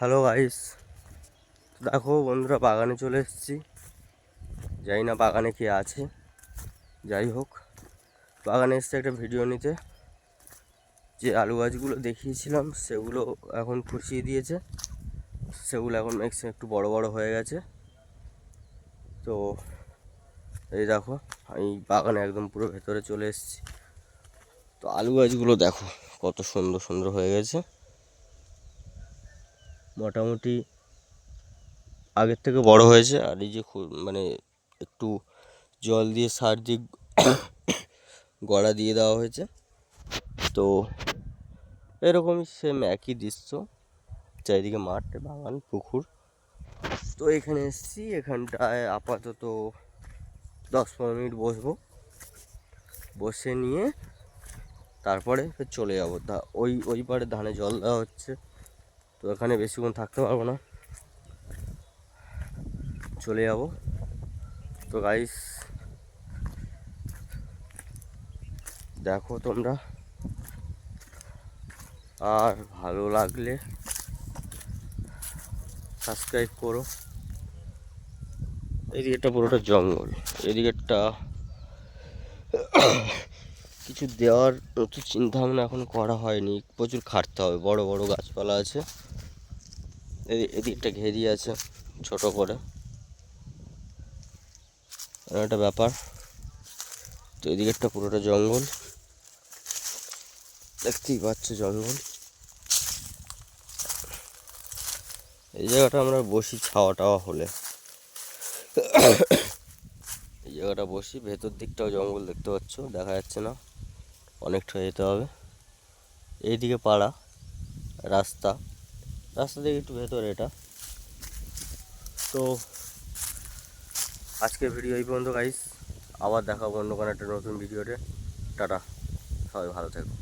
Hello guys, দেখো বন্ধুরা, বাগানে চলে এসেছি। জানি না বাগানে কে আছে, যাই হোক বাগানে এসেছি একটা ভিডিও নিতে। যে আলু গাছগুলো দেখিয়েছিলাম সেগুলো এখন খুশিয়ে দিয়েছে, সেগুলো এখন একটু বড় বড় হয়ে গেছে। তো এই দেখো, আমি বাগানে একদম পুরো ভেতরে চলে এসেছি। তো আলু গাছগুলো দেখো কত সুন্দর সুন্দর হয়ে গেছে, মোটামুটি আগের থেকে বড় হয়েছে। আর এই যে মানে একটু জল দিয়ে সার দিয়ে গড়া দিয়ে দেওয়া হয়েছে। তো এরকমই সেম একই দৃশ্য, চারিদিকে মাঠ, বাগান, পুকুর। তো এখানে এসেছি, এখানটায় আপাতত 10-15 মিনিট বসবো, বসে নিয়ে তারপরে ফের চলে যাবো। ওই পারে ধানে জল দেওয়া হচ্ছে, তো এখানে বেশিক্ষণ থাকতে পারবো না, চলে যাব। তো গাইস দেখো তোমরা, আর ভালো লাগলে সাবস্ক্রাইব করো। এদিকেরটা পুরোটা জঙ্গল, এদিকেরটা কিছু দেওয়ার মতো চিন্তা ভাবনা এখন করা হয়নি, প্রচুর খাটতে হবে। বড় বড় গাছপালা আছে, এদিকটা ঘেরিয়ে আছে ছোট করে, একটা ব্যাপার। তো এদিকেরটা পুরোটা জঙ্গল, দেখতেই পাচ্ছ জঙ্গল। এই জায়গাটা আমরা বসি ছাওয়া টাওয়া হলে, এই জায়গাটা বসি। ভেতর দিকটাও জঙ্গল, দেখতে পাচ্ছ, দেখা যাচ্ছে না, অনেকটা যেতে হবে। এইদিকে পাড়া, রাস্তা রাস্তা থেকে একটু ভেতরে এটা। তো আজকের ভিডিও এই পর্যন্ত গাইস, আবার দেখাবো অন্য কোনো একটা নতুন ভিডিওতে। টাটা, সবাই ভালো থেকো।